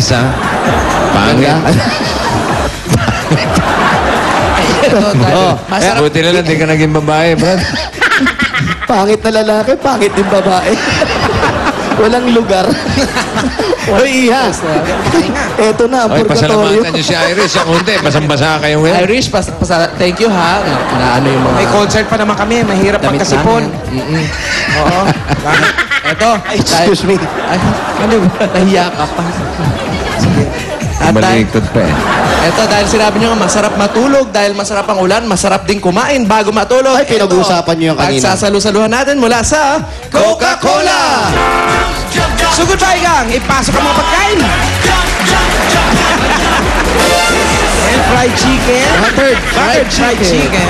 ha? Pangit. Buti na lang, di ka naging babae, Brad. Pangit na lalaki, pangit din babae. Walang lugar. Uy, Iha. Eto na, ang Oy, purgatorio. pasalamatan niyo si Irish. Ang hindi, basang-basa kayo ngayon. Irish, thank you ha. Na ano yung mga... May concert pa naman kami. Mahirap damit magkasipon. namin. Oo. Ito. Excuse me. Ay, ano ba? Nahiya ka pa. Sige. Malikot pa eh. Ito, dahil sinabi nyo nga, masarap matulog. Dahil masarap ang ulan, masarap din kumain bago matulog. Ay, pinag-uusapan nyo yung kanina. Pagsasalu-saluhan natin mula sa Coca-Cola! So goodbye, gang. Ipasok ang mga pagkain. And fried chicken. Buttered Fried chicken.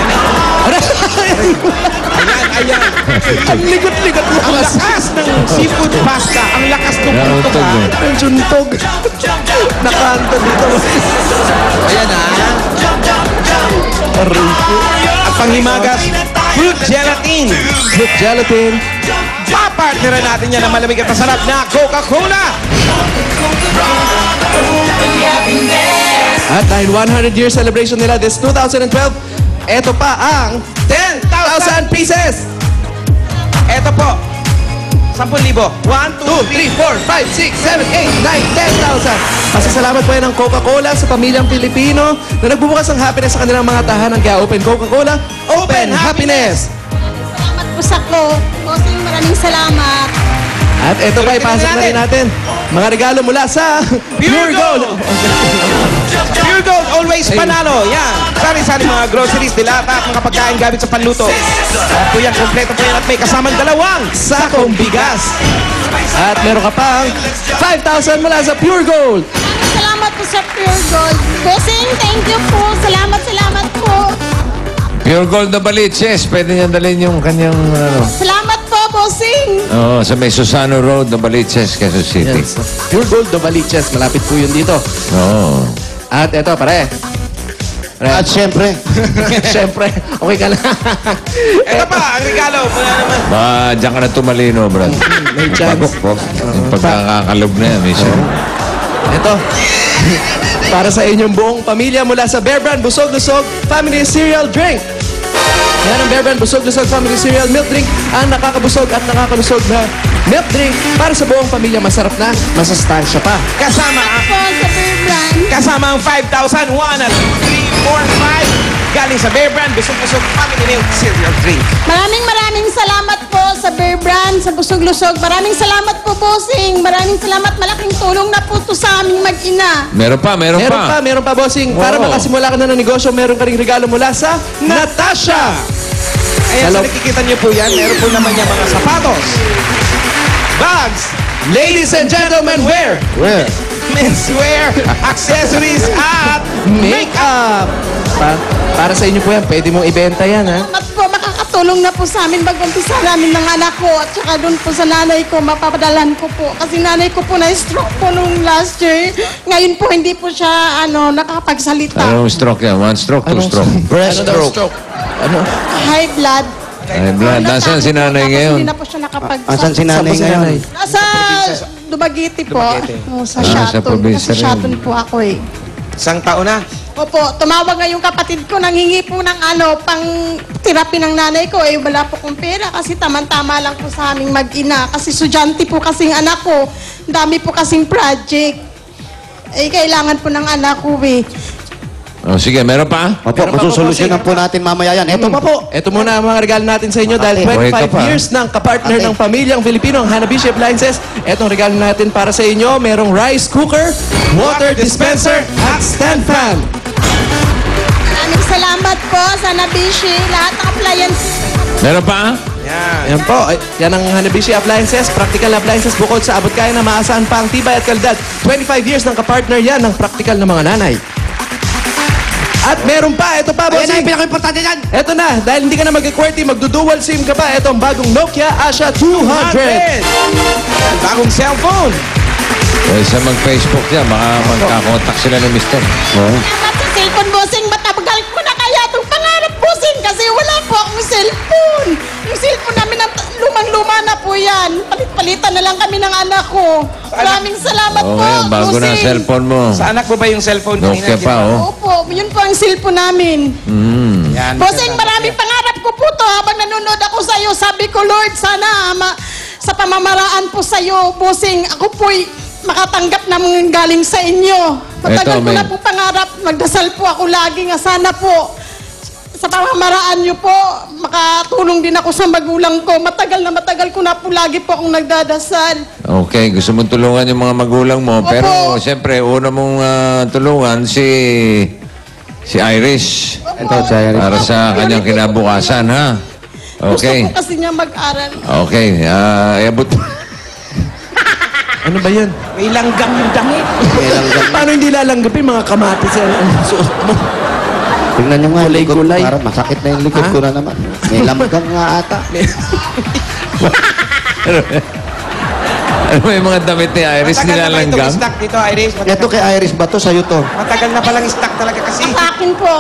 Ayan. Ang ligot-ligot mo. Ang lakas ng seafood pasta. Ang lakas ng Nauntog puntog. eh. Ang suntog. Nakanta dito. Ayan ha. At panghimagas, fruit gelatin. Fruit gelatin. Papartneran natin yan ang malamig at masarap na Coca-Cola. At dahil 100 year celebration nila this 2012, eto pa ang 10,000 pieces! Eto po. 10,000. 1, 2, 2, 3, 4, 5, 6, 7, 8, 9, 10,000. Pasasalamat po yan ng Coca-Cola sa pamilyang Pilipino na nagbubukas ng happiness sa kanilang mga tahanan. Kaya Open Coca-Cola, Open Happiness! Salamat po sa Bossing, maraming salamat. At ito pa, ipasok na rin natin. Mga regalo mula sa Pure Gold! Pure Gold, always panalo. Yan. Sari-sari mga groceries, dilata at mga pagkain gamit sa panluto. At po yan, kompleto po yan at may kasamang dalawang sakong bigas. At meron ka pang 5,000 mula sa Pure Gold. Salamat po sa Pure Gold. Bossing, thank you po. Salamat po. Pure Gold na Baliches. Pwede niyan dalhin yung kanyang, ano. Salamat po, Bossing. Oo, sa may Susano Road na Baliches, Quezon City. Yes. Pure Gold na Baliches. Malapit po yun dito. Oo. At eto, pare. At syempre, Siyempre, okay ka na. Ito pa, ang regalo. Mula naman. Ba, diyan ka na tumalino, Brad. May chance. Pagok, yung pagkakakalob na yan, minsan. Ito. Para sa inyong buong pamilya mula sa Bear Brand Busog-Lusog Family Cereal Drink. Yan ang Bear Brand Busog-Lusog Family Cereal Milk Drink. Ang nakakabusog at nakakalusog na milk drink para sa buong pamilya. Masarap na, masustansya pa. Kasama Po sa Bear Brand. Kasama ang 5,000, 1 at 3, 4, 5. Galing sa Bear Brand, busog-busog family milk cereal drink. Maraming salamat po sa Bear Brand, sa Busog-Lusog. Maraming salamat po, Bossing. Maraming salamat. Malaking tulong na po to sa aming mag-ina. Meron pa, bossing. Para Oo. makasimula ka na ng negosyo, meron ka ring regalo mula sa Natasha. Ayan, sa nakikita niyo po yan, meron po naman yung mga sapatos, bags, Ladies and gentlemen, wear where? menswear, accessories, at makeup. Para sa inyo po yan, pwede mong ibenta yan, ha? Salamat po, makakatulong na po sa amin mag-umpisa namin ng anak ko at saka doon po sa nanay ko, mapapadalan ko po. Kasi nanay ko po na-stroke po nung last year. Ngayon po hindi po siya nakakapagsalita. Anong stroke yan? 1 stroke, 2 stroke? Breast stroke. Ano? High blood. Ay, Brad, nasaan si nanay Tapos ngayon? Hindi na po siya Asan si nanay ngayon? Nasa Dumaguete po. Sa Ah, sa Shaton. probinsya Kasi rin. Shaton po ako eh. isang taon na. Opo, tumawag nga yung kapatid ko, nanghingi po ng pang therapy ng nanay ko. Eh, wala po kong pera kasi tamang-tama lang po sa aming mag-ina. Kasi estudyante po kasing anak ko. Ang dami po kasing project. Eh, kailangan po ng anak ko eh. Oh, sige, meron pa? Opo, Meron pa po, masusolusyonan po natin mamaya yan. Eto pa po. Ito muna ang mga regalo natin sa inyo dahil Okay. 25 Ito pa. years ng kapartner Okay. ng pamilyang Filipino, ang Hanabishi Appliances. Itong regalo natin para sa inyo, merong rice cooker, water dispenser, at stand fan. Maraming salamat po sa Nabishi. Lahat ng appliances. Meron pa? Yan. Yan po, yan ang Hanabishi Appliances, practical na appliances bukod sa abot kaya na maasahan pa ang tibay at kalidad. 25 years ng kapartner yan ng practical na mga nanay. At meron pa, ito pa, Ayan na bossing. yung pinaka-importante dyan. Ito na, dahil hindi ka na mag-QWERTY, magdu-dual SIM ka pa. Ito ang bagong Nokia Asha 200. Bagong cellphone. Eh, sa mag-Facebook yan, baka magkakontak sila ng mister. Oo. Salamat sa cellphone, Bossing. Matabagal ko na kaya itong pangarap, Bossing. Kasi wala po akong cellphone. Yung cellphone namin, lumang-luma na po yan. Palit palitan na lang kami ng anak ko. Maraming salamat po, Okay, bago na ang Bossing. cellphone mo. Sa anak mo ba yung cellphone Nokia pa, oh. Opo, yun po ang cellphone namin. Yan. Bossing, maraming pangarap ko po to habang nanonood ako sa iyo. Sabi ko, Lord, sana sa pamamaraan po sa iyo, Bossing, ako po'y makatanggap ng galing sa inyo. Matagal Eto, ko na may- po pangarap, magdasal po ako lagi nga sana po sa pamamaraan niyo po, makatulong din ako sa magulang ko. Matagal ko na po lagi po akong nagdadasal. Okay, gusto mong tulungan yung mga magulang mo. Opo. Pero, siyempre, una mong tulungan si Iris. Ito, sa Para sa kanyang kinabukasan, ha? Okay. Gusto ko kasi niya mag-aral. Okay, iabot. Ano ba yan? May langgam yung damit. Paano hindi lalanggapin mga kamatis yan ang suot mo? Tingnan nyo nga, likod ko. Kulay-kulay. Parang masakit na yung likod Ha? ko na naman. May lamgang nga ata. Ano ba yung mga damit ni Iris Matagal na ba itong nilalanggam? stock dito, Iris? Ito kay Iris ba to? Sa'yo to. Matagal na palang stock talaga kasi. Sa akin po.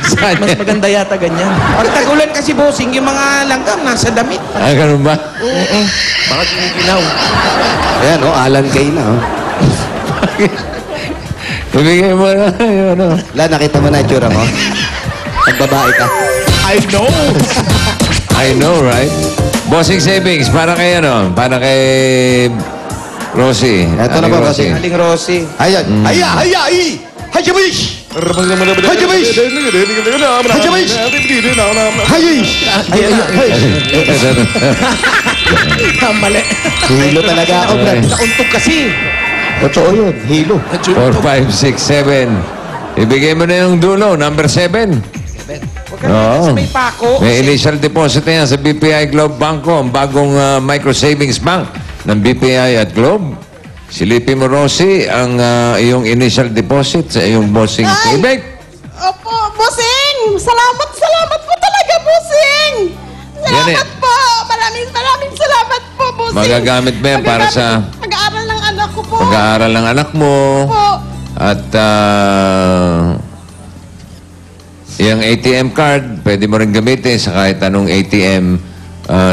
Saan Mas yan? maganda yata ganyan. Pagtagulan kasi, Bossing, yung mga langgam nasa damit. Ah, ganun ba? Baka ginigilaw. Ayan, oh, Alan Kay na, oh. Ibigay mo na yun, ano? La, nakita mo na yung tsura mo? Pag babae ka. I know, right? Bossing Savings, para kay ano? Para kay Rosie. Eto na Aling ba, Rosie? Bossing? Aling Rosie. Ayan. Haya, haya, ay! Hajabish! Hajabish! Hajabish! Hajish! Ay, ay, ay. Mali. Hilo talaga ako, Brad. Nauntog kasi. Totoo yun, hilo. 4, 5, 6, 7. Ibigay mo na yung dulo, number 7. Huwag ka na sa may pako. May initial deposit na yan sa BPI Globe Banco, ang bagong micro savings bank ng BPI at Globe. Silipin mo, Rosie, ang iyong initial deposit sa iyong bossing Ay! ibig. Opo, Bossing! Salamat po talaga, Bossing! Yan eh. Salamat po! Maraming salamat po, Bossing! Magagamit mo yan para sa- Pag-aaral ng anak ko po. Pag-aaral ng anak mo. Opo. At yung ATM card, pwede mo rin gamitin sa kahit anong ATM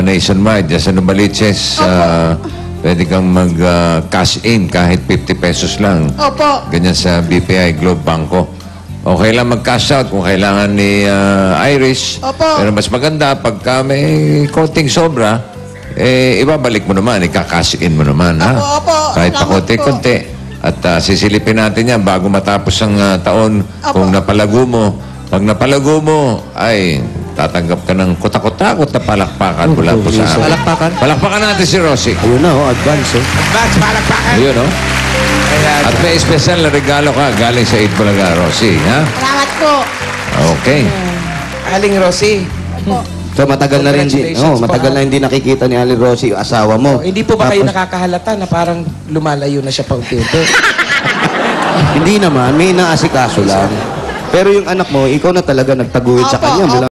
nationwide. Sa Novaliches, pwede kang mag-cash in kahit 50 pesos lang. Opo. Ganyan sa BPI Globe Banco. Okay lang mag-cash out kung kailangan ni Iris. Opo. Pero mas maganda pagka may konting sobra, ibabalik mo naman, ika-cash in mo naman. Ha? Opo, opo. Kahit pa Salamat konti-konti. At sisilipin natin yan bago matapos ang taon kung napalago mo. Pag napalago mo, ay tatanggap ka ng kutakot-takot na palakpakan mula po sa amin. Palakpakan? Palakpakan natin si Rosie. Ayun na, oh, advance, oh. Advance, palakpakan. Ayun, no? At may special na regalo ka galing sa 8 Bulaga, Rosie. Ha? Salamat po. Okay. Aling Rosie. So, matagal na rin Congratulations matagal po, na hindi nakikita ni Ali Rosie, yung asawa mo. Hindi po ba kayo Tapos, nakakahalata na parang lumalayo na siya pa unti-unti? Hindi naman, may inaasikaso lang. Pero yung anak mo, ikaw na talaga nagtaguhin sa Opo, kanya. opo. Mula